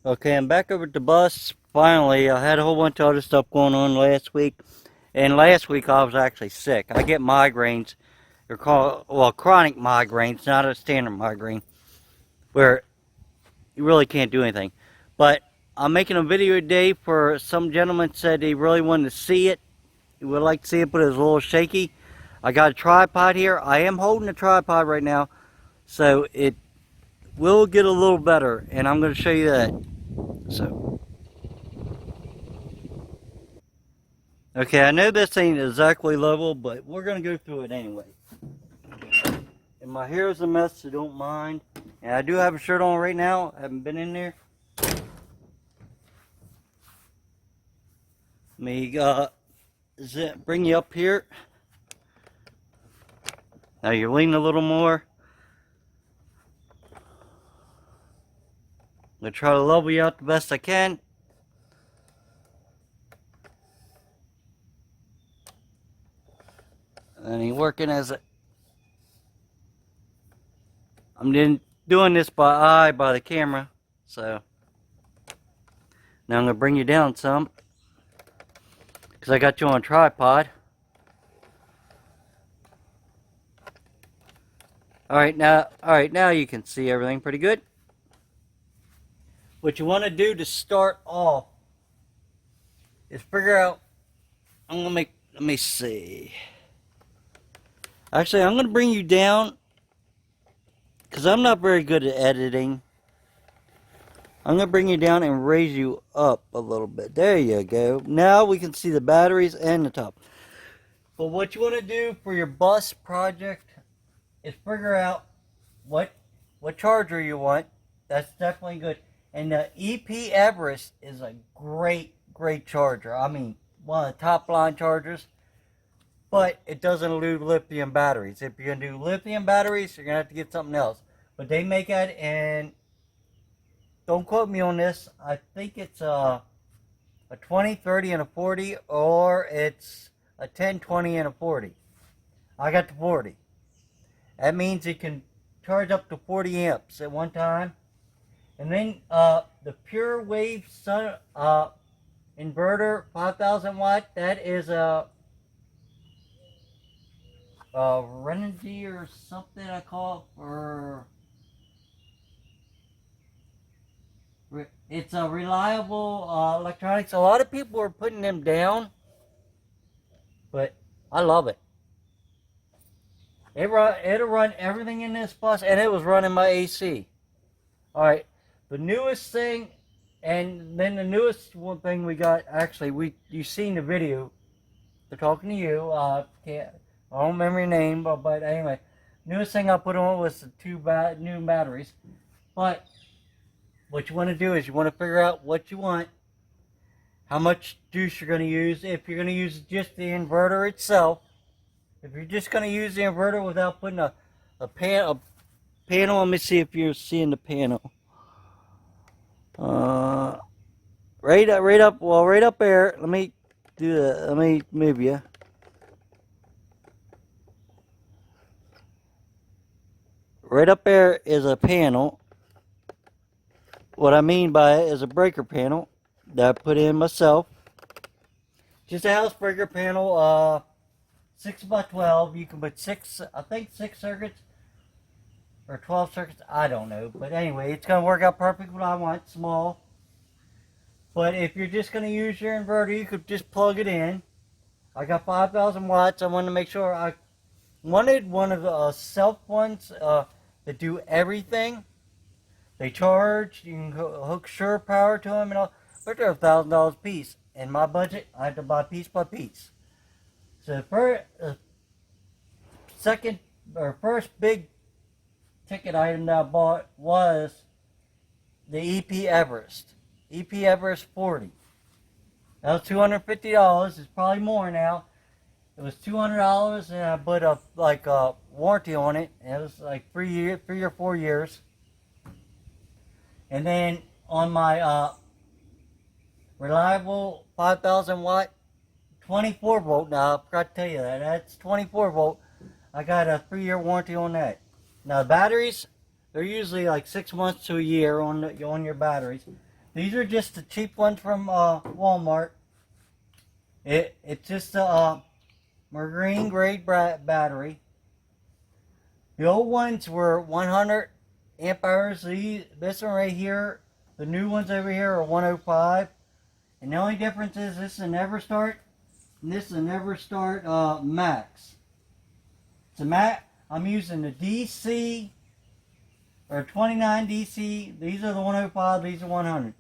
Okay, I'm back over at the bus. Finally, I had a whole bunch of other stuff going on last week. And last week I was actually sick. I get migraines. They're called, well, chronic migraines, not a standard migraine, where you really can't do anything. But I'm making a video today for some gentleman said he really wanted to see it. He would like to see it, but it was a little shaky. I got a tripod here. I am holding a tripod right now, so it will get a little better, and I'm going to show you that. So, okay, I know this ain't exactly level, but we're going to go through it anyway. And my hair is a mess, so don't mind. And I do have a shirt on right now. I haven't been in there. Let me bring you up here. Now you're leaning a little more. I'm going to try to level you out the best I can. And he's working as a... I'm doing this by eye, by the camera. So, now I'm going to bring you down some. Because I got you on a tripod. Alright, now you can see everything pretty good. What you want to do to start off is figure out, let me see. Actually, I'm going to bring you down because I'm not very good at editing. I'm going to bring you down and raise you up a little bit. There you go. Now we can see the batteries and the top. But what you want to do for your bus project is figure out what charger you want. That's definitely good. And the EP Everest is a great charger. I mean, one of the top line chargers. But it doesn't do lithium batteries. If you're going to do lithium batteries, you're going to have to get something else. But they make it, and don't quote me on this. I think it's a 20, 30, and a 40, or it's a 10, 20, and a 40. I got the 40. That means you can charge up to 40 amps at one time. And then the Pure Wave Sun inverter, 5,000 watt, that is a Renedy or something I call it, or it's a reliable electronics. A lot of people are putting them down, but I love it. It'll run everything in this bus, and it was running my AC. Alright, the newest thing, and then the newest one thing we got, actually, you've seen the video. They're talking to you. I don't remember your name, but anyway, newest thing I put on was the two new batteries. But what you want to do is you want to figure out what you want, how much juice you're going to use. If you're going to use just the inverter itself, if you're just going to use the inverter without putting a panel, let me see if you're seeing the panel. Right up there. Let me do that. Let me move you. Right up there is a panel. What I mean by it is a breaker panel that I put in myself. Just a house breaker panel, 6 by 12. You can put six circuits or 12 circuits. I don't know, but anyway, it's gonna work out perfect. What I want, small. But if you're just gonna use your inverter, you could just plug it in. I got 5,000 watts. I wanted to make sure I wanted one of the self ones that do everything. They charge, you can hook Sure Power to them and all, but they're $1,000 a piece. In my budget, I had to buy piece by piece. So the first big ticket item that I bought was the EP Everest. EP Everest 40. That was $250. It's probably more now. It was $200, and I put a warranty on it. And it was like 3 or 4 years. And then on my reliable 5,000 watt 24 volt. Now I forgot to tell you that. That's 24 volt. I got a 3-year warranty on that. Now the batteries, they're usually like 6 months to a year on your batteries. These are just the cheap ones from Walmart. It's just a marine grade battery. The old ones were 100 amp hours. This one right here, the new ones over here are 105. And the only difference is this is a Never Start, and this is a Never Start Max. It's a Max. I'm using the DC or 29 DC. These are the 105. These are 100s.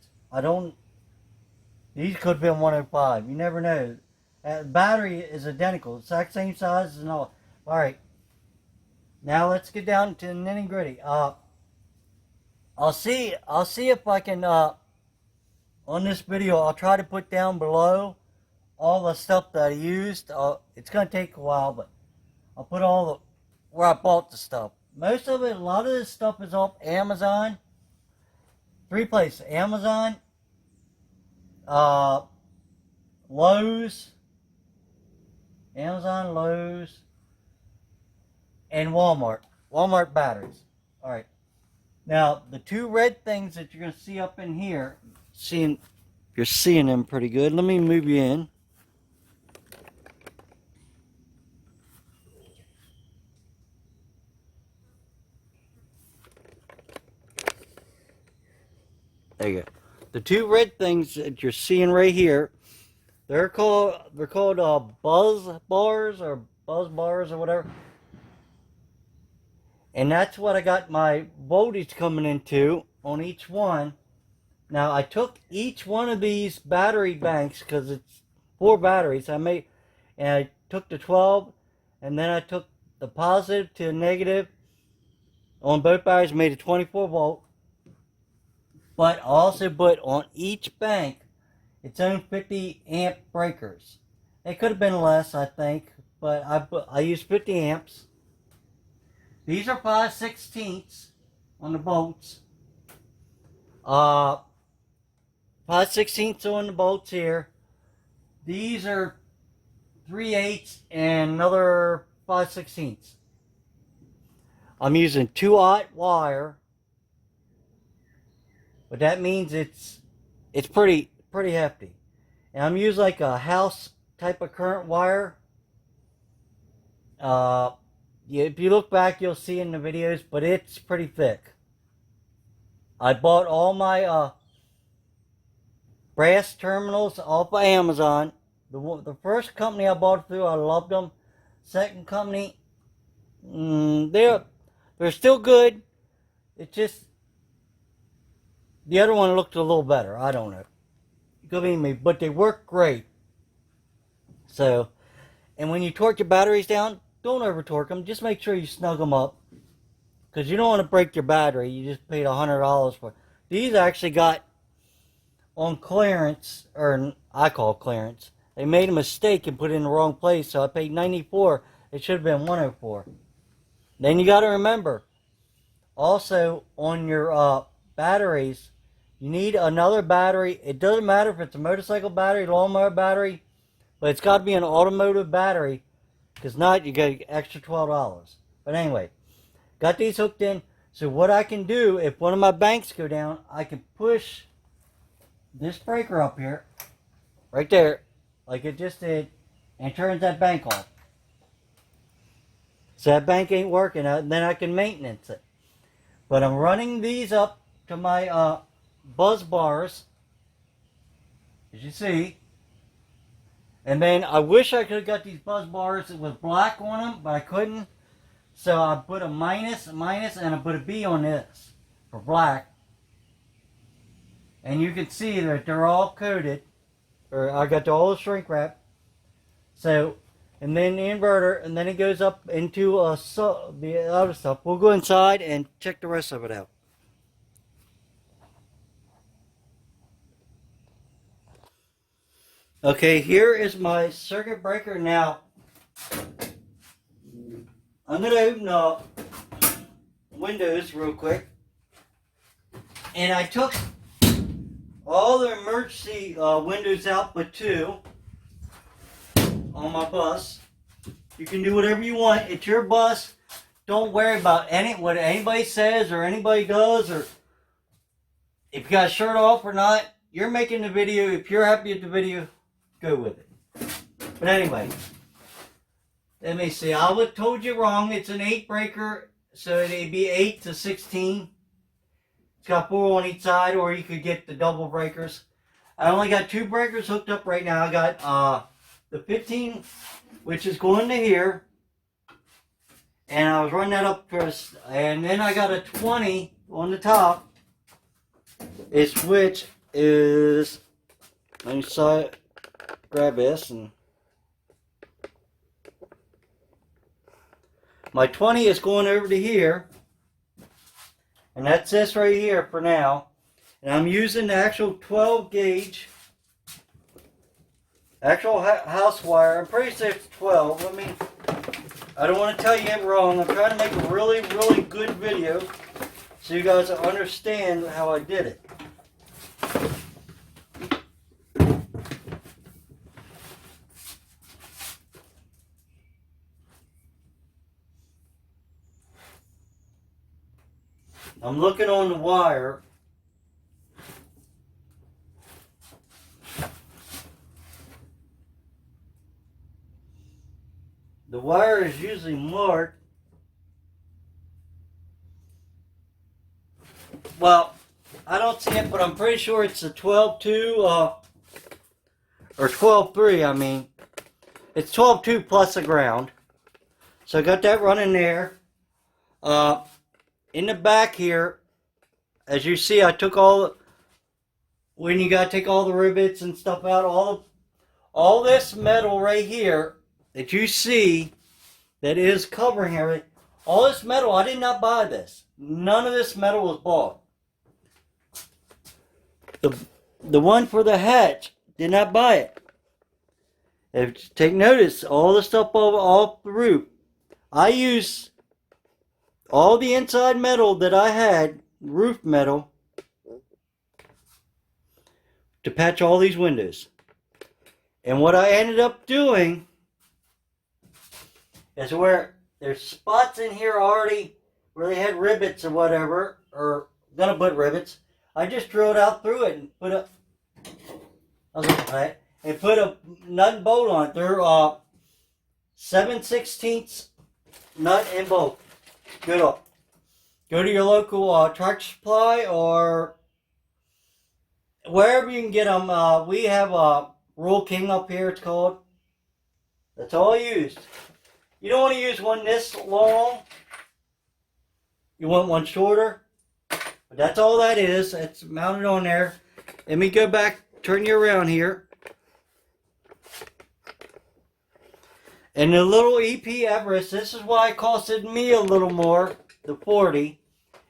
These could have been 105. You never know. The battery is identical, exact same size and all. All right. Now let's get down to the nitty gritty. I'll see if I can on this video. I'll try to put down below all the stuff that I used. It's gonna take a while, but I'll put all the where I bought the stuff. Most of it, a lot of this stuff is off Amazon. 3 places: Amazon, Lowe's, and Walmart. Walmart batteries. All right. Now the 2 red things that you're gonna see up in here, you're seeing them pretty good. Let me move you in. There you go. The 2 red things that you're seeing right here, they're called buzz bars or whatever. And that's what I got my voltage coming into on each one. Now I took each one of these battery banks, because it's 4 batteries. And I took the 12, and then I took the positive to the negative on both batteries, made a 24 volt. But I also put on each bank its own 50 amp breakers. It could have been less, I think, but I used 50 amps. These are 5/16 on the bolts. 5/16 on the bolts here. These are 3/8 and another 5/16. I'm using 2/0 wire, but that means it's pretty hefty. And I'm using like a house type of current wire. If you look back, you'll see in the videos, but it's pretty thick. I bought all my brass terminals off of Amazon. The first company I bought it through, I loved them. Second company, they're still good. It's just the other one looked a little better. I don't know. Could be me, but they work great. So, and when you torque your batteries down, don't over torque them. Just make sure you snug them up, because you don't want to break your battery. You just paid $100 for it. These I actually got on clearance, or I call clearance. They made a mistake and put it in the wrong place, so I paid $94. It should have been $104. Then you got to remember, also on your batteries, you need another battery. It doesn't matter if it's a motorcycle battery, lawnmower battery, but it's got to be an automotive battery, because not, you get extra $12. But anyway, got these hooked in. So what I can do, if one of my banks go down, I can push this breaker up here, right there, like it just did, and turns that bank off. So that bank ain't working, and then I can maintenance it. But I'm running these up to my buzz bars, as you see. And then I wish I could have got these buzz bars with black on them, but I couldn't. So I put a minus, and I put a B on this for black. And you can see that they're all coated, or I got all the shrink wrap. So, and then the inverter, and then it goes up into the other stuff. We'll go inside and check the rest of it out. Okay, here is my circuit breaker. Now, I'm going to open up Windows real quick. And I took all the emergency windows out but 2 on my bus. You can do whatever you want. It's your bus. Don't worry about what anybody says or anybody does. Or if you got a shirt off or not, you're making the video. If you're happy with the video, go with it. But anyway, let me see. I told you wrong. It's an 8 breaker, so it'd be 8 to 16. It's got 4 on each side, or you could get the double breakers. I only got 2 breakers hooked up right now. I got the 15, which is going to here, and I was running that up first, and then I got a 20 on the top, which is, let me grab this, and my 20 is going over to here, and that's this right here for now. And I'm using the actual 12 gauge, actual house wire. I'm pretty sure it's 12. I don't want to tell you it wrong. I'm trying to make a really, really good video so you guys understand how I did it. I'm looking on the wire. The wire is usually marked. Well, I don't see it, but I'm pretty sure it's a 12-2, or 12-3, I mean. It's 12-2 plus a ground. So I got that running there. In the back here, as you see, I took when you gotta take all the rivets and stuff out, all this metal right here that you see that is covering everything, all this metal, I did not buy this. None of this metal was bought. The one for the hatch, did not buy it. If take notice, all the stuff off the roof, I used all the inside metal that I had, roof metal, to patch all these windows. And what I ended up doing is where there's spots in here already where they had rivets or whatever, or gonna put rivets. I just drilled out through it and put a nut and bolt on it. They're 7/16 nut and bolt. Good up. Go to your local Tractor Supply or wherever you can get them. We have Rural King up here, it's called. That's all I used. You don't want to use one this long. You want one shorter. But that's all that is. It's mounted on there. Let me go back, turn you around here. And the little EP Everest, this is why it costed me a little more, the 40,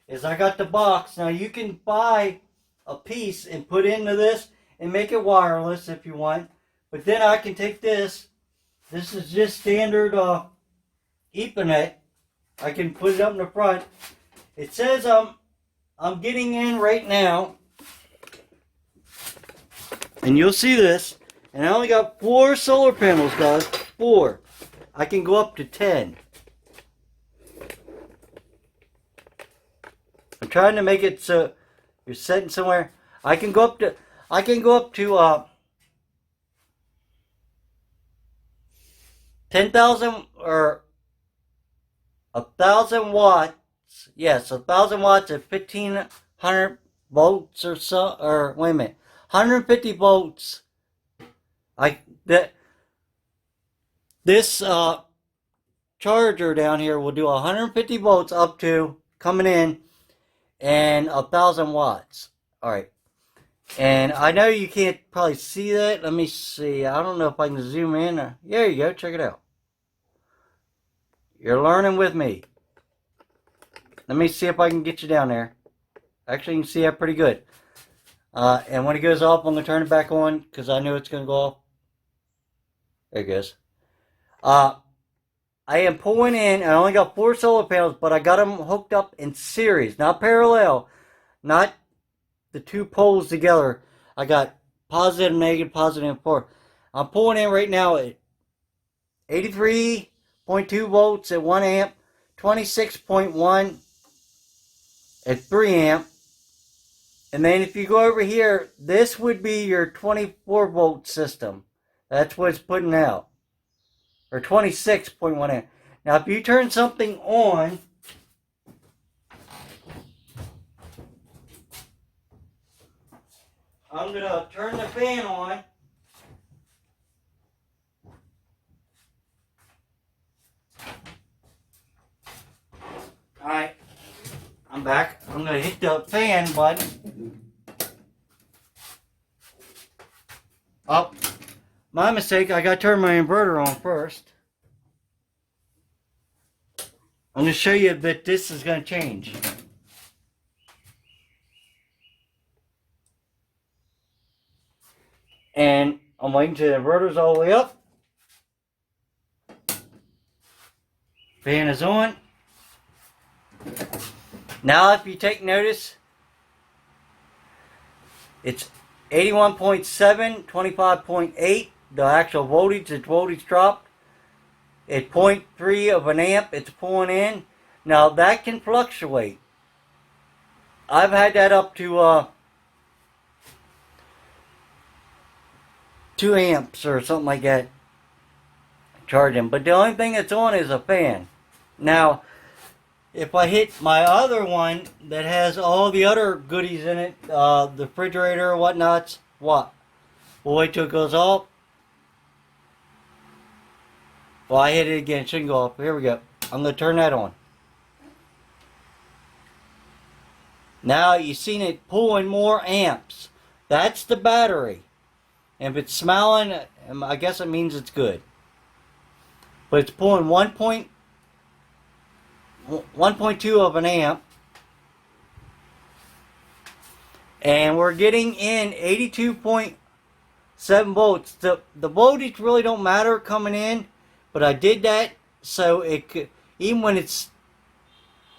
is I got the box. Now you can buy a piece and put into this and make it wireless if you want. But then I can take this. This is just standard Ethernet. I can put it up in the front. It says I'm getting in right now. And you'll see this. And I only got 4 solar panels, guys. 4. I can go up to 10. I'm trying to make it so you're sitting somewhere. I can go up to 10,000 or 1,000 watts. Yes, 1,000 watts at 1,500 volts or so. Or wait a minute, 150 volts. This charger down here will do 150 volts up to coming in and 1,000 watts. All right. And I know you can't probably see that. Let me see. I don't know if I can zoom in. There you go. Check it out. You're learning with me. Let me see if I can get you down there. Actually, you can see that pretty good. And when it goes off, I'm going to turn it back on because I know it's going to go off. There it goes. I am pulling in. I only got 4 solar panels, but I got them hooked up in series, not parallel, not the 2 poles together. I got positive, negative, positive, and 4. I'm pulling in right now at 83.2 volts at 1 amp, 26.1 at 3 amp, And then if you go over here, this would be your 24 volt system. That's what it's putting out. Or 26.1 amp. Now if you turn something on, I'm going to turn the fan on. Alright, I'm back. I'm going to hit the fan button. Oh, my mistake. I got to turn my inverter on first. I'm going to show you that this is going to change. And I'm waiting till the inverter's all the way up. Fan is on. Now if you take notice, it's 81.7, 25.8. The actual voltage, its voltage dropped. At 0.3 of an amp, it's pulling in. Now that can fluctuate. I've had that up to 2 amps or something like that charging. But the only thing that's on is a fan. Now, if I hit my other one that has all the other goodies in it, the refrigerator or whatnots, what? We'll wait till it goes off. Well, I hit it again. It shouldn't go off. Here we go. I'm going to turn that on. Now you've seen it pulling more amps. That's the battery. And if it's smiling, I guess it means it's good. But it's pulling 1.2 of an amp. And we're getting in 82.7 volts. The voltage really don't matter coming in. But I did that so it could, even when it's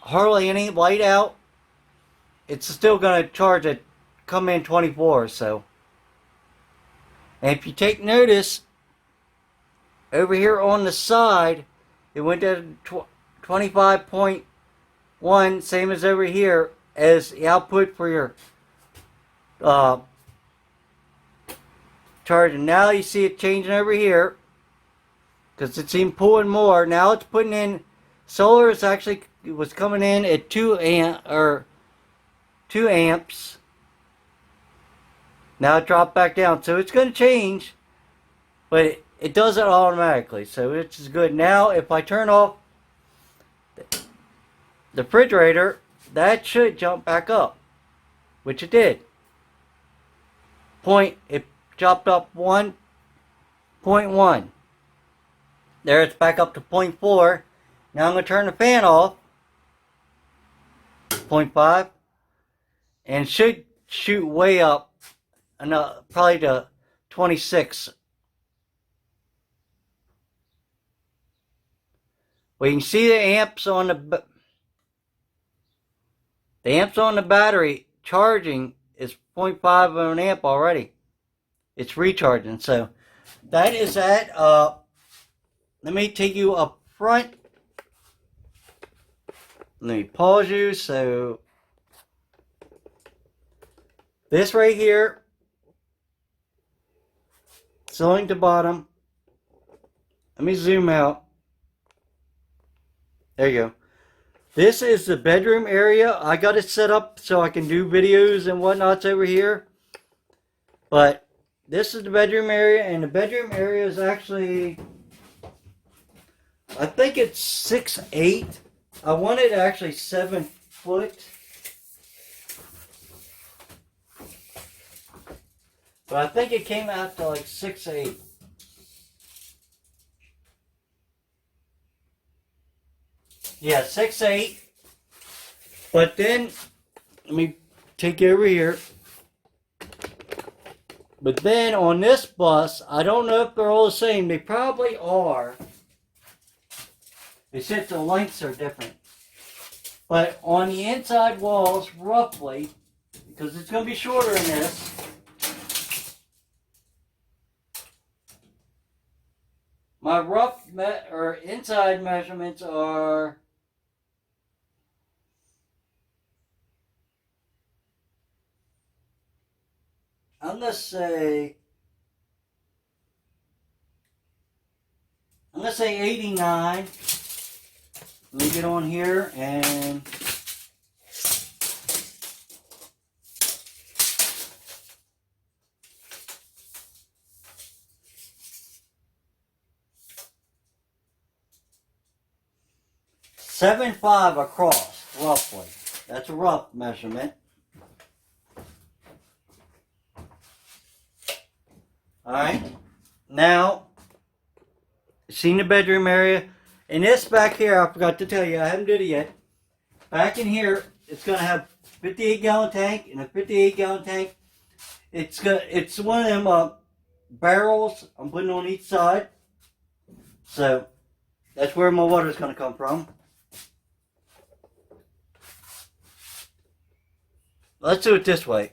hardly any light out, it's still going to charge it, come in 24 or so. And if you take notice, over here on the side, it went to 25.1, same as over here, as the output for your charging. Now you see it changing over here, because it's even pulling more. Now it's putting in, solar is actually, it was coming in at 2 amps. Now it dropped back down. So it's going to change, but it does it automatically. So it's good. Now if I turn off the refrigerator, that should jump back up, which it did. It dropped up 1.1. There, it's back up to 0.4. Now I'm going to turn the fan off. 0.5. And should shoot way up. Probably to 26. Well, you can see the amps on the battery charging is 0.5 of an amp already. It's recharging. So that is that. Let me take you up front. Let me pause you. So this right here, ceiling to bottom. Let me zoom out. There you go. This is the bedroom area. I got it set up so I can do videos and whatnots over here. But this is the bedroom area, and the bedroom area is actually, I think it's 6'8". I wanted actually 7 foot. But I think it came out to like 6'8". Yeah, 6'8". But then, let me take you over here. But then on this bus, I don't know if they're all the same. They probably are. It's just the lengths are different. But on the inside walls, roughly, because it's going to be shorter than this, my rough inside measurements are I'm gonna say 89. Let me get on here and .75 across, roughly. That's a rough measurement. Alright, now, seen the bedroom area. And this back here, I forgot to tell you, I haven't did it yet. Back in here, it's going to have 58-gallon tank and a 58-gallon tank. It's one of them barrels I'm putting on each side. So, that's where my water's going to come from. Let's do it this way.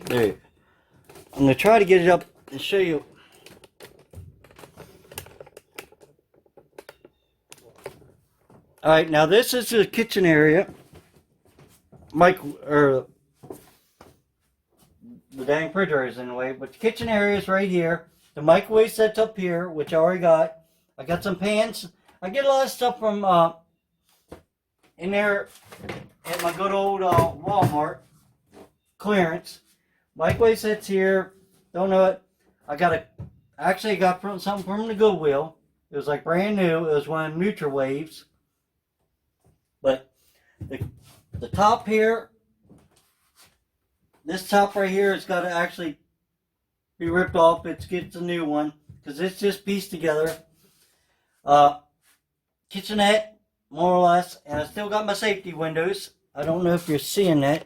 There. I'm going to try to get it up and show you. Alright, now this is the kitchen area. The dang refrigerator is in the way, but the kitchen area is right here. The microwave set's up here, which I already got. I got some pans. I get a lot of stuff from in there at my good old Walmart clearance. Microwave set's here. Don't know it. I got something from the Goodwill. It was like brand new. It was one of the NutriWaves. But the top here, this top right here has got to actually be ripped off. It gets a new one because it's just pieced together. Kitchenette, more or less, and I still got my safety windows. I don't know if you're seeing that.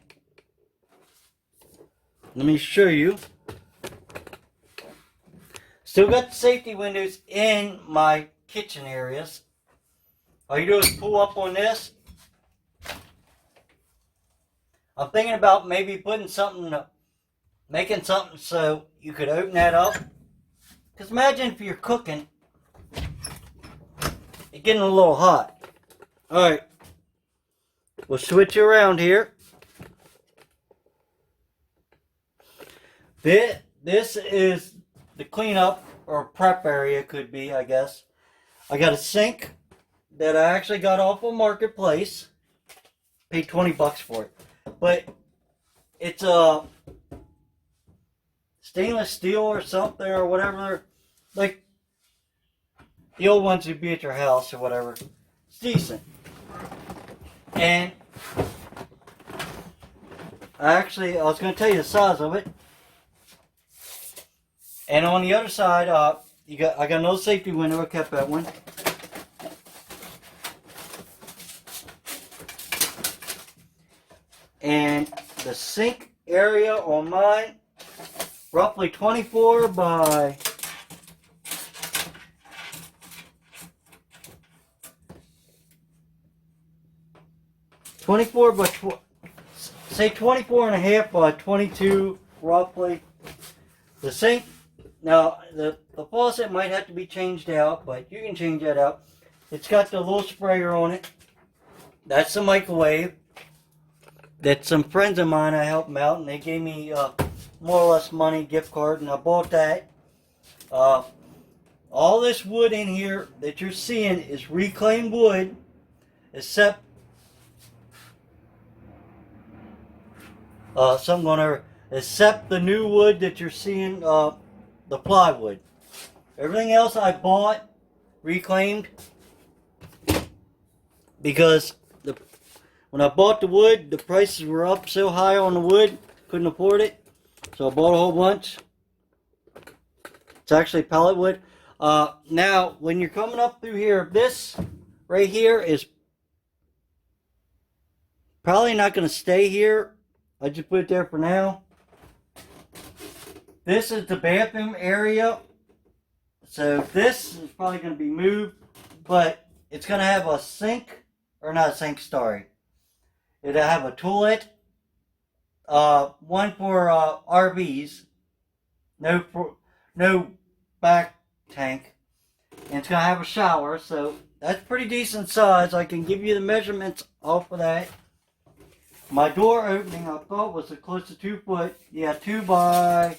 Let me show you. Still got the safety windows in my kitchen areas. All you do is pull up on this. I'm thinking about maybe putting something, making something so you could open that up. Because imagine if you're cooking, it's getting a little hot. Alright, we'll switch around here. This is the cleanup or prep area, could be, I guess. I got a sink that I actually got off of Marketplace. Paid $20 for it. But it's a stainless steel or something or whatever. Like the old ones would be at your house or whatever. It's decent. And I was going to tell you the size of it. And on the other side, I got another safety window. I kept that one. And the sink area on mine, roughly 24 by 24 and a half by 22 roughly. The sink, now the faucet might have to be changed out, but you can change that out. It's got the little sprayer on it. That's the microwave. That some friends of mine, I helped them out, and they gave me more or less money, gift card, and I bought that. All this wood in here that you're seeing is reclaimed wood, except except the new wood that you're seeing, the plywood. Everything else I bought reclaimed because when I bought the wood, the prices were up so high on the wood, couldn't afford it. So I bought a whole bunch. It's actually pellet wood. Now, when you're coming up through here, this right here is probably not going to stay here. I just put it there for now. This is the bathroom area. So this is probably going to be moved, but it's going to have a sink, or not a sink, sorry. It'll have a toilet, one for RVs, no back tank, and it's going to have a shower, so that's pretty decent size. I can give you the measurements off of that. My door opening I thought was close to 2 foot. Yeah, 2 by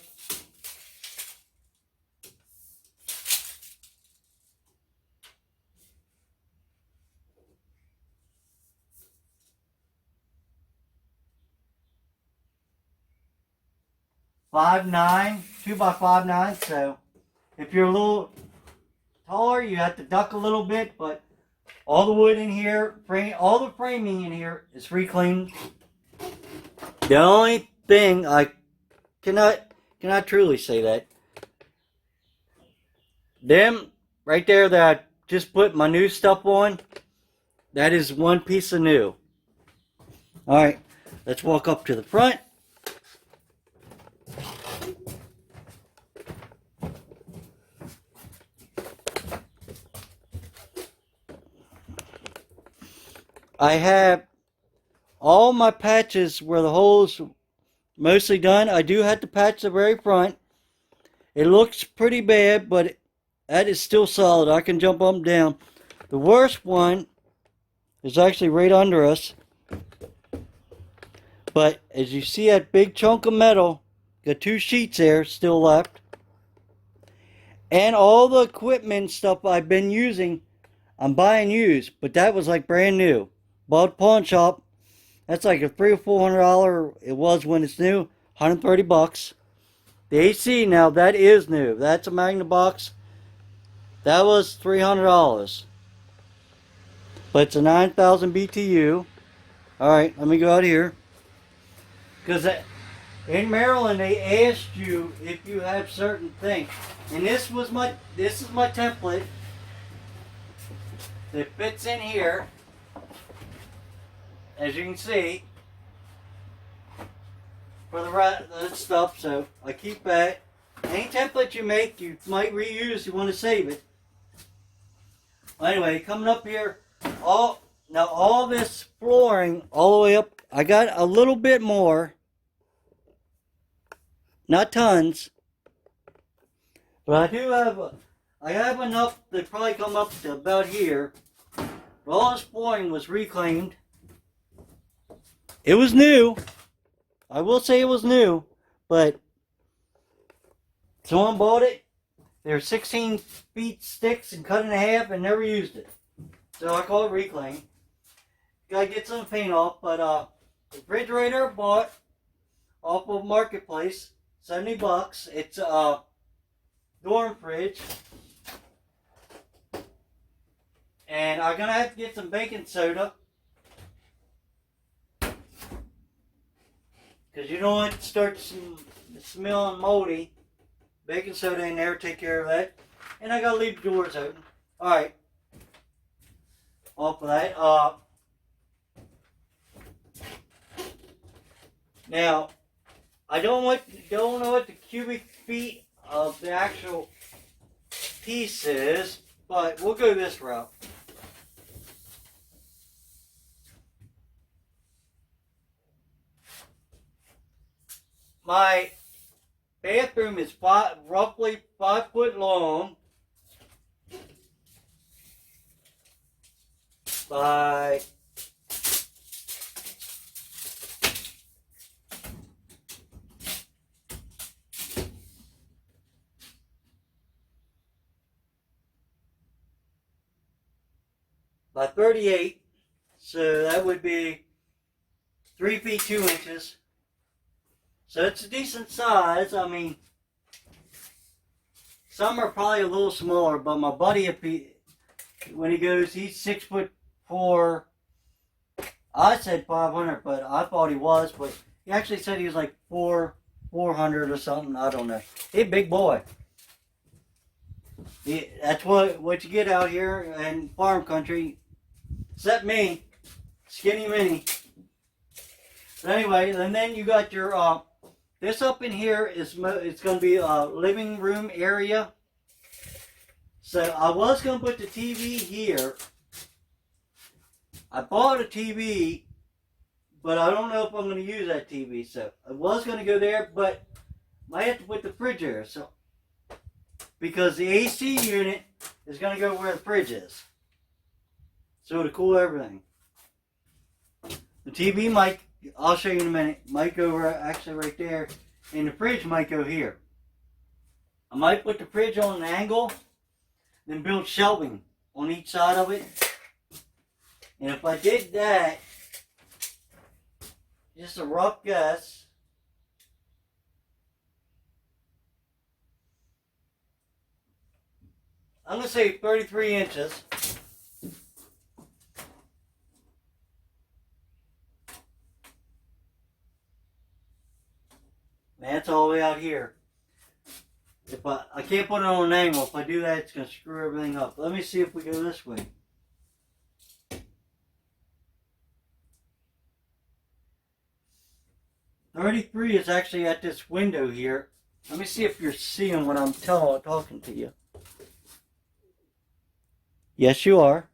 5'9", 2 by 5'9". So if you're a little taller, you have to duck a little bit, but all the wood in here, all the framing in here is reclaimed. The only thing I cannot truly say that them right there that I just put my new stuff on, that is one piece of new. Alright, let's walk up to the front. I have all my patches where the holes mostly done. I do have to patch the very front. It looks pretty bad, but that is still solid. I can jump up and down. The worst one is actually right under us. But as you see that big chunk of metal, got 2 sheets there still left. And all the equipment stuff I've been using, I'm buying used, but that was like brand new. Bought pawn shop. That's like a $300 or $400. It was when it's new. $130. The AC now, that is new. That's a Magna box. That was $300. But it's a 9,000 BTU. Alright, let me go out here. Because in Maryland, they asked you if you have certain things. And this is my template that fits in here. As you can see, for the right stuff, so I keep that. Any template you make, you might reuse. You want to save it. Anyway, coming up here, all this flooring all the way up. I got a little bit more, not tons, but I have enough to probably come up to about here. But all this flooring was reclaimed. It was new. I will say it was new, but someone bought it. They're 16 feet sticks and cut in half and never used it. So I call it reclaim. Gotta get some paint off, but refrigerator bought off of Marketplace, $70. It's a dorm fridge. And I'm gonna have to get some baking soda. Because you don't want it to start smelling moldy. Baking soda in there, take care of that. And I gotta leave the doors open. Alright. Off of that. Now, I don't know what the cubic feet of the actual piece is, but we'll go this route. My bathroom is roughly 5 foot long by 38, so that would be 3 feet 2 inches. So it's a decent size. I mean, some are probably a little smaller, but my buddy, when he goes, he's 6'4". I said 500, but I thought he was, but he actually said he was like 400 or something. I don't know. He's a big boy. That's what you get out here in farm country. Except me, skinny mini. But anyway, and then you got your this up in here is it's going to be a living room area. So I was going to put the TV here. I bought a TV, but I don't know if I'm going to use that TV. So I was going to go there, but I might have to put the fridge there. So because the AC unit is going to go where the fridge is. So to cool everything. The TV mic, I'll show you in a minute, might go actually right there, and the fridge might go here. I might put the fridge on an angle, then build shelving on each side of it. And if I did that, just a rough guess, I'm going to say 33 inches. Man, it's all the way out here. If I can't put it on an angle. If I do that, it's going to screw everything up. Let me see if we go this way. $33 is actually at this window here. Let me see if you're seeing what I'm talking to you. Yes, you are.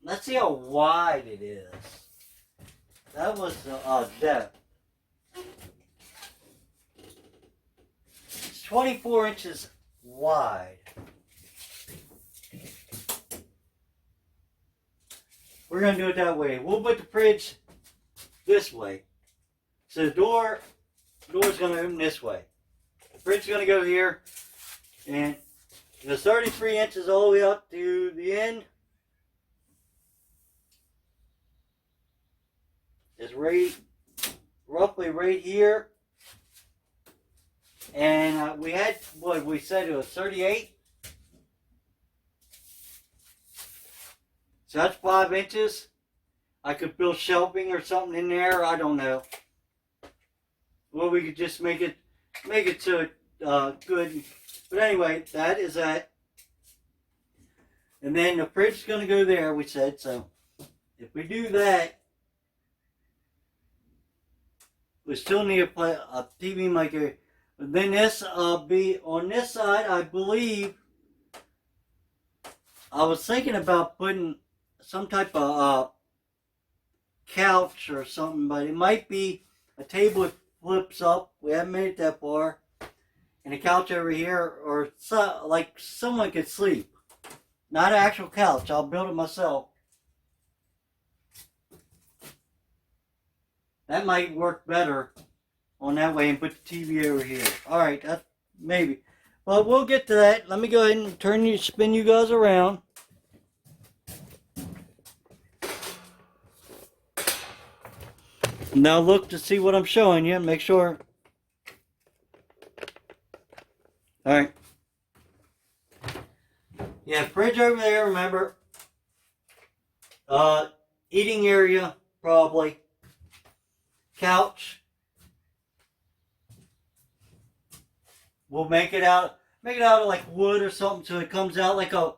Let's see how wide it is. That was the depth. It's 24 inches wide. We're going to do it that way. We'll put the fridge this way. So the door's going to open this way. The fridge is going to go here. And the 33 inches all the way up to the end is roughly right here. And we had, what we said, it was 38. So that's 5 inches. I could build shelving or something in there. I don't know. Well, we could just make it so good. But anyway, that is that. And then the fridge is going to go there, we said. So if we do that, we still need to play a TV mic here. But then this be on this side, I believe. I was thinking about putting some type of couch or something, but it might be a table that flips up. We haven't made it that far. And a couch over here, or like someone could sleep. Not an actual couch. I'll build it myself. That might work better on that way and put the TV over here. Alright, that's maybe. Well, we'll get to that. Let me go ahead and spin you guys around. Now look to see what I'm showing you. Make sure. Alright. Yeah, fridge over there, remember. Eating area, probably. Couch. We'll make it out of like wood or something so it comes out like a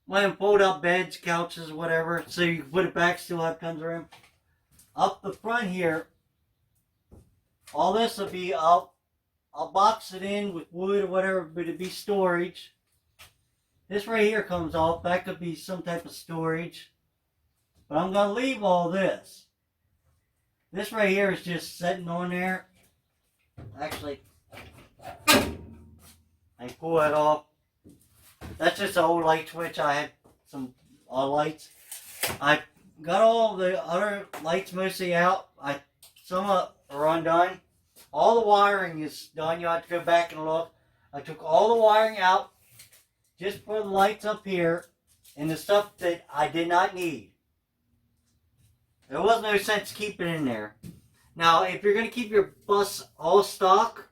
one of them fold out beds, couches, whatever. So you can put it back, still have tons of room. Up the front here, all this will be I'll box it in with wood or whatever, but it'd be storage. This right here comes off. That could be some type of storage. But I'm going to leave all this. This right here is just sitting on there. Actually, I can pull that off. That's just an old light switch. I had some lights. I got all the other lights mostly out. Some are undone. All the wiring is done. You have to go back and look. I took all the wiring out just for the lights up here and the stuff that I did not need. There was no sense keeping it in there. Now, if you're going to keep your bus all stock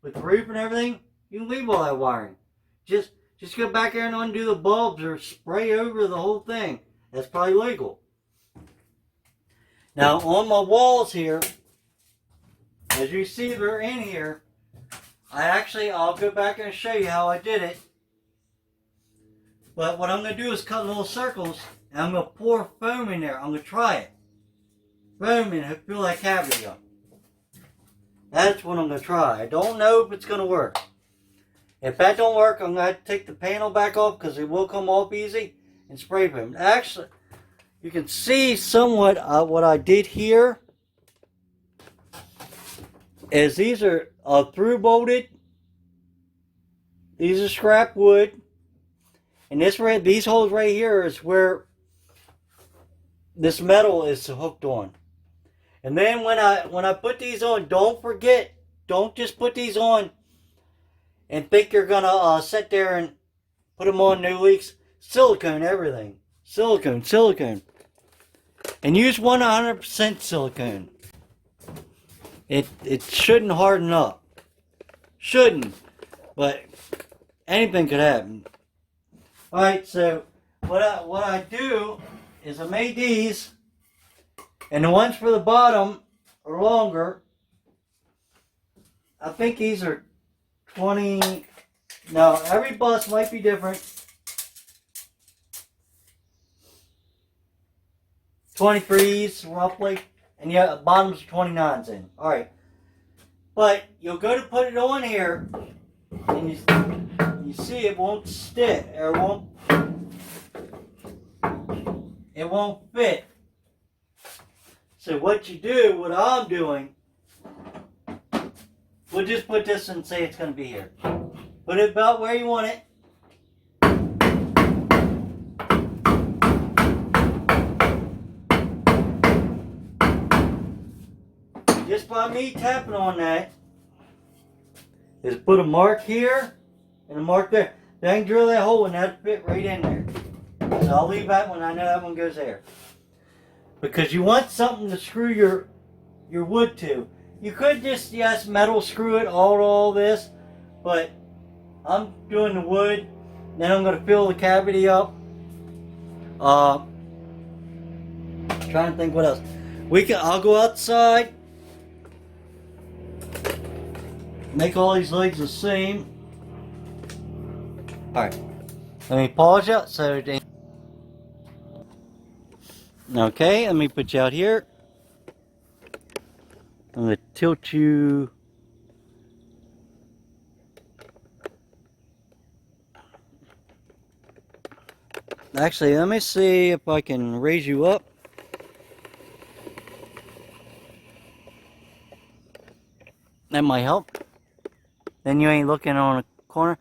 with the roof and everything, you can leave all that wiring. Just go back there and undo the bulbs or spray over the whole thing. That's probably legal. Now, on my walls here, as you see they're in here, I'll go back and show you how I did it. But what I'm going to do is cut little circles, and I'm going to pour foam in there. I'm going to try it. Foam and fill that cavity up. That's what I'm going to try. I don't know if it's going to work. If that don't work, I'm going to have to take the panel back off because it will come off easy and spray foam. Actually, you can see somewhat what I did here is these are through bolted. These are scrap wood. And these holes right here is where this metal is hooked on. And then when I put these on, don't forget, don't just put these on and think you're gonna sit there and put them on no leaks. Silicone everything. Silicone. And use 100% silicone. It shouldn't harden up. Shouldn't. But anything could happen. Alright, so what I do is I made these, and the ones for the bottom are longer. I think these are 20. Now, every bus might be different. 23s, roughly. And yeah, bottoms are 29s in. Alright. But you'll go to put it on here, and you see it won't stick, or it won't fit. So what you do, what I'm doing, we'll just put this and say it's going to be here. Put it about where you want it. Just by me tapping on that, is put a mark here and a mark there. Then I can drill that hole and that'll fit right in there. So I'll leave that one. I know that one goes there. Because you want something to screw your wood to. You could just, yes, metal screw it all this, but I'm doing the wood. Then I'm going to fill the cavity up. Trying to think what else. I'll go outside. Make all these legs the same. Alright. Let me pause you so they... Okay, let me put you out here. I'm going to tilt you. Actually, let me see if I can raise you up. That might help. Then you ain't looking on a corner.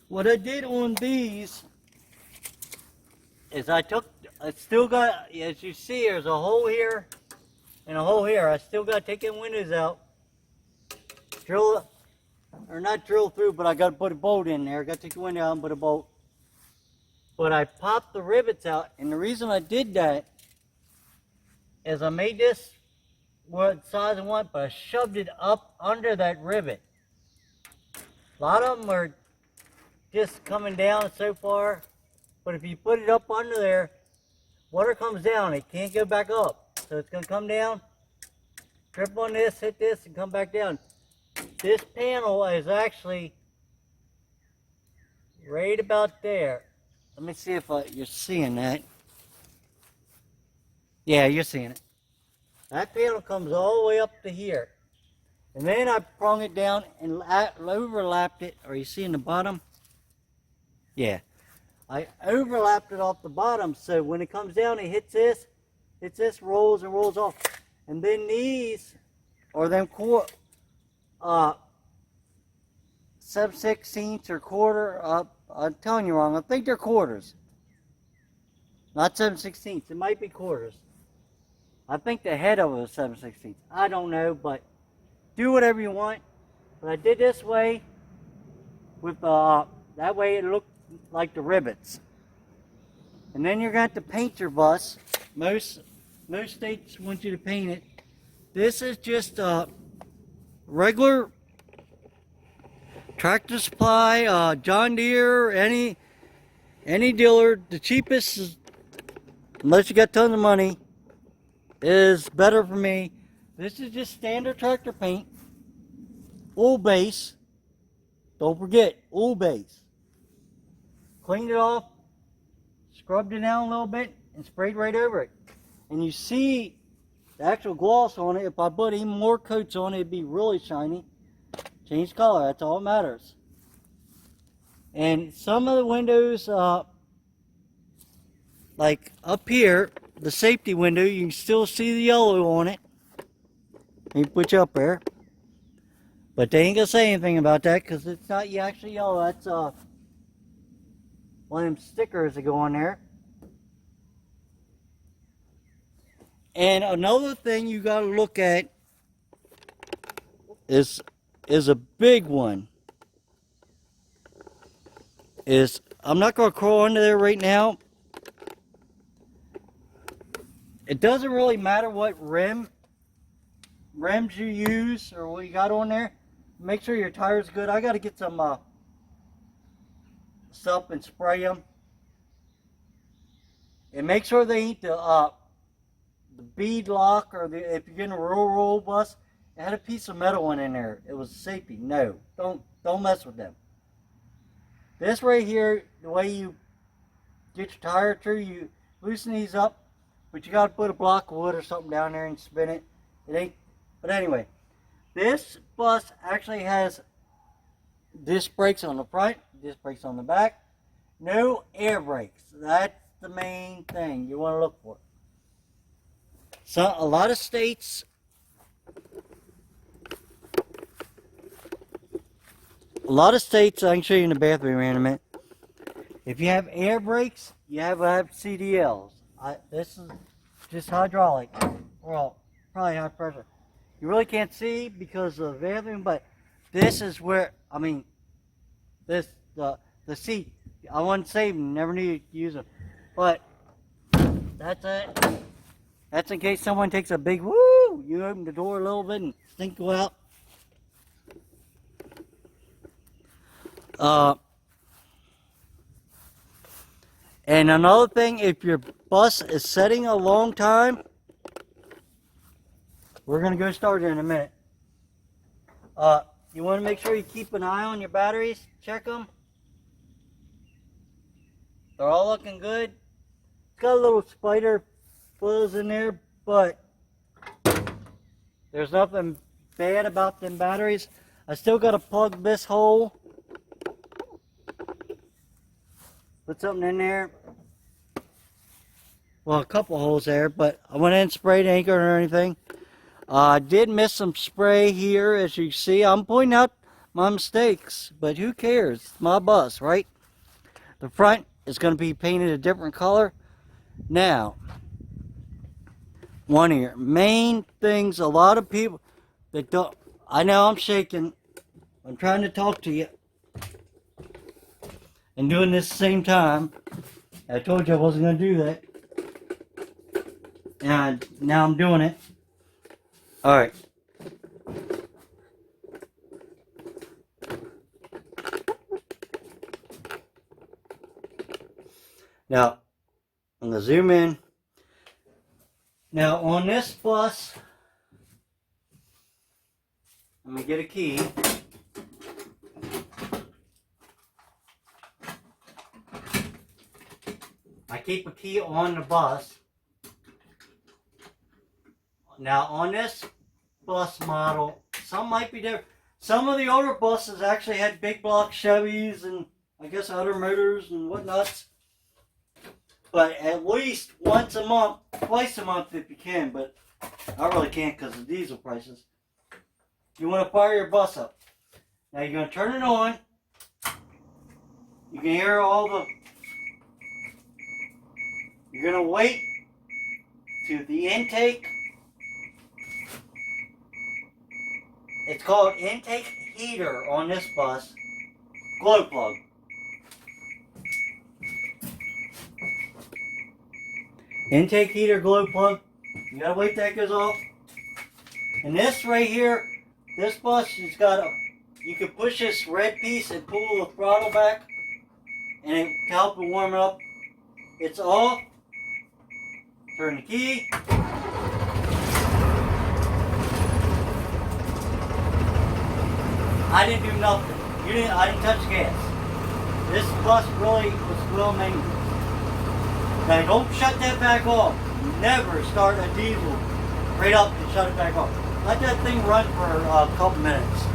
What I did on these is I still got, as you see, there's a hole here and a hole here. I still got to take the windows out. Drill, or not drill through, but I got to put a bolt in there. I got to take the window out and put a bolt. But I popped the rivets out, and the reason I did that is I made this what size I want, but I shoved it up under that rivet. A lot of them are just coming down so far, but if you put it up under there, water comes down, it can't go back up. So it's going to come down, trip on this, hit this, and come back down. This panel is actually right about there. Let me see if you're seeing that. Yeah, you're seeing it. That panel comes all the way up to here. And then I prong it down and overlapped it. Are you seeing the bottom? Yeah. I overlapped it off the bottom, so when it comes down, it hits this, rolls and rolls off. And then these are them 7/16 or quarter. I'm telling you wrong. I think they're quarters. Not 7/16. It might be quarters. I think the head of it was 7/16. I don't know, but do whatever you want. But I did this way with that way it looked like the rivets. And then you're going to have to paint your bus. Most states want you to paint it. This is just a regular Tractor Supply, John Deere, any dealer. The cheapest is, unless you got tons of money, is better for me. This is just standard tractor paint. Oil base. Don't forget, oil base. Cleaned it off, scrubbed it down a little bit, and sprayed right over it. And you see the actual gloss on it. If I put even more coats on it, it'd be really shiny. Change color, that's all that matters. And some of the windows, like up here, the safety window, you can still see the yellow on it. Let me put you up there. But they ain't gonna say anything about that because it's not actually yellow. That's one of them stickers that go on there. And another thing you gotta look at is a big one. I'm not gonna crawl under there right now. It doesn't really matter what rims you use or what you got on there. Make sure your tire's good. I gotta get some stuff and spray them. And make sure they ain't the bead lock or if you're getting a roll bus. It had a piece of metal in there. It was safety. No, don't mess with them. This right here, the way you get your tire through, you loosen these up. But you gotta put a block of wood or something down there and spin it. It ain't. But anyway, this bus actually has disc brakes on the front, disc brakes on the back. No air brakes. That's the main thing you want to look for. So a lot of states. I can show you in the bathroom in a minute. If you have air brakes, you have CDLs. This is just hydraulic. Well, probably high pressure. You really can't see because of the bathroom, but this is where, the seat. I wasn't saving, never needed to use them. But that's it. That's in case someone takes a big woo. You open the door a little bit and things go out. And another thing, if your bus is setting a long time, we're going to go start it in a minute. You want to make sure you keep an eye on your batteries. Check them. They're all looking good. It's got a little spider fuzz in there, but there's nothing bad about them batteries. I still got to plug this hole. Put something in there. Well, a couple holes there, but I went in and sprayed, ain't going or anything. I did miss some spray here, as you see. I'm pointing out my mistakes, but who cares? It's my bus, right? The front is going to be painted a different color. Now, one of your main things, a lot of people that don't, I know I'm shaking. I'm trying to talk to you. And doing this at the same time. I told you I wasn't going to do that. And now I'm doing it. Alright. Now, I'm going to zoom in. Now, on this bus, I'm going to get a key. I keep a key on the bus. Now, on this bus model, some might be different. Some of the older buses actually had big block Chevys and I guess other motors and whatnots. But at least once a month, twice a month if you can, but I really can't because of diesel prices. You want to fire your bus up. Now you're going to turn it on. You can hear all the... You're going to wait to the intake. It's called intake heater on this bus. Glow plug. Intake heater glow plug. You gotta wait till that goes off. And this right here, this bus has got a, you can push this red piece and pull the throttle back and it can help it warm it up. It's off. Turn the key. I didn't do nothing. I didn't touch gas. This bus really was well maintained. Now don't shut that back off. Never start a diesel right up and shut it back off. Let that thing run for a couple minutes.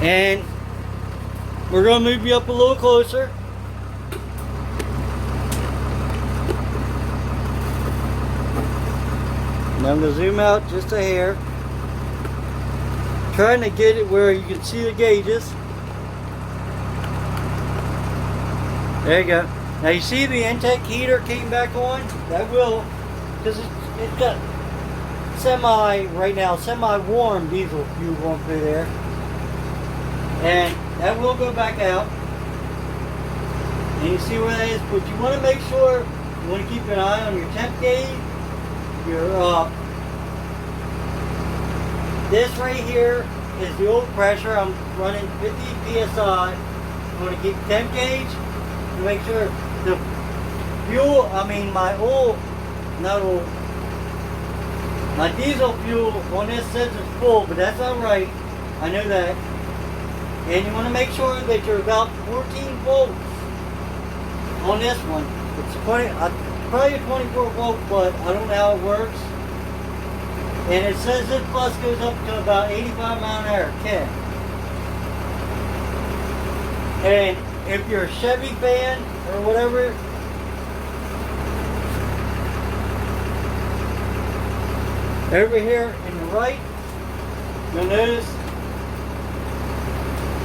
And we're going to move you up a little closer. Now I'm going to zoom out just a hair. trying to get it where you can see the gauges. There you go. Now you see the intake heater came back on? That will, because it's got right now, semi-warm diesel fuel going through there. And that will go back out. And you see where that is, but you want to make sure, you want to keep an eye on your temp gauge, your, this right here is the oil pressure. I'm running 50 PSI. I'm going to keep temp gauge to make sure the fuel, my oil, not oil, my diesel fuel on this says it's full, but that's not right. I know that. And you want to make sure that you're about 14 volts on this one. It's probably a 24 volt, but I don't know how it works. And it says this bus goes up to about 85 mile an hour, okay. And if you're a Chevy fan or whatever, over here in the right, you'll notice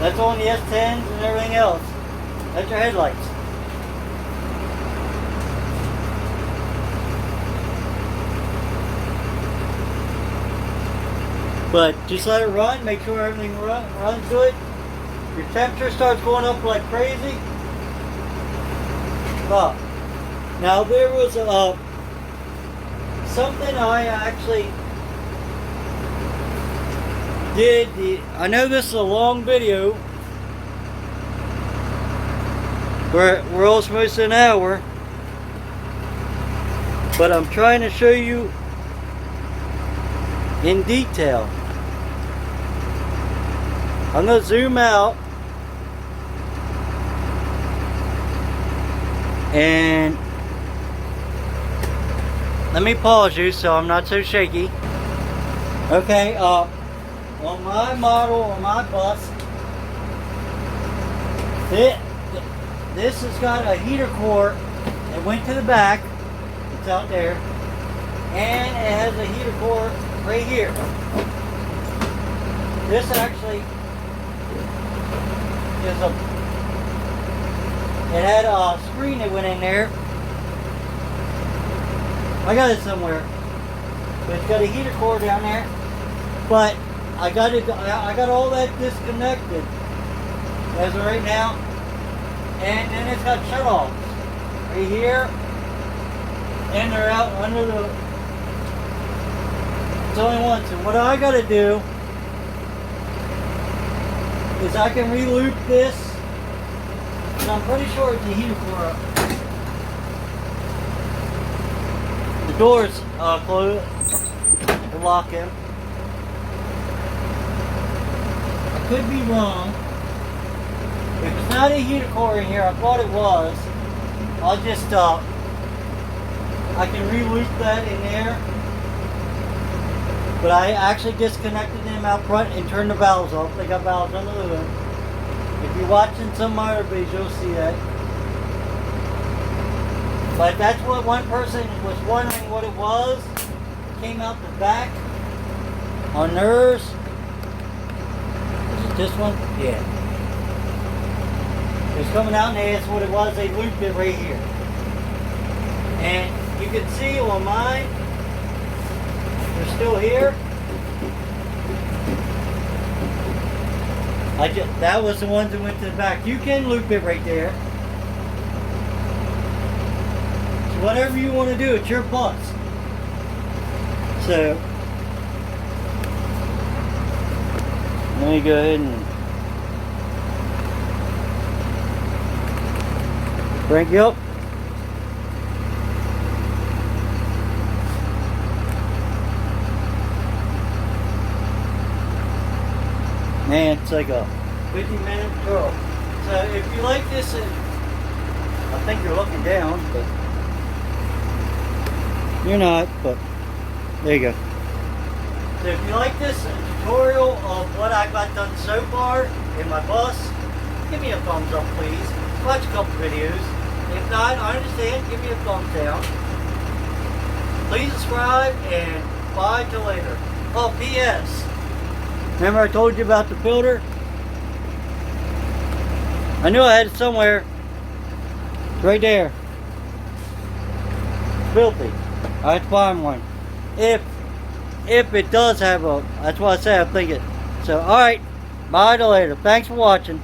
that's on the S10s and everything else. That's your headlights. But just let it run, make sure everything runs good. Your temperature starts going up like crazy. Now there was something I actually did. I know this is a long video. We're almost an hour. But I'm trying to show you in detail. I'm going to zoom out and let me pause you so I'm not so shaky. Okay, on my model, on my bus, this has got a heater core that went to the back. It's out there. And it has a heater core right here. This actually is it had a screen that went in there. I got it somewhere. But it's got a heater core down there. But I got all that disconnected as of right now. And then it's got shutoffs right here. And they're out under the, it's only one. So what I gotta do is I can re-loop this, and I'm pretty sure it's a heater core up. The door's closed, the lock in. I could be wrong. If it's not a heater core in here, I thought it was, I'll just, I can re-loop that in there. But I actually disconnected them out front and turned the valves off. They got valves under the hood. If you're watching some of my other videos, you'll see that. But that's what one person was wondering what it was. It came out the back on theirs. Is it this one? Yeah. It was coming out and they asked what it was. They looped it right here. And you can see on mine, they're still here. That was the ones that went to the back. You can loop it right there. So whatever you want to do, it's your bus. So let me go ahead and crank you up. Man, it's like a 50-minute tour. So if you like this, I think you're looking down, but you're not, but there you go. So if you like this tutorial of what I got done so far in my bus, give me a thumbs up, please. Watch a couple videos. If not, I understand, give me a thumbs down. Please subscribe and bye till later. Oh, P.S. Remember I told you about the filter? I knew I had it somewhere. It's right there. It's filthy. I have to find one. If it does have a, that's what I said, I'm thinking. So, alright. Bye till later. Thanks for watching.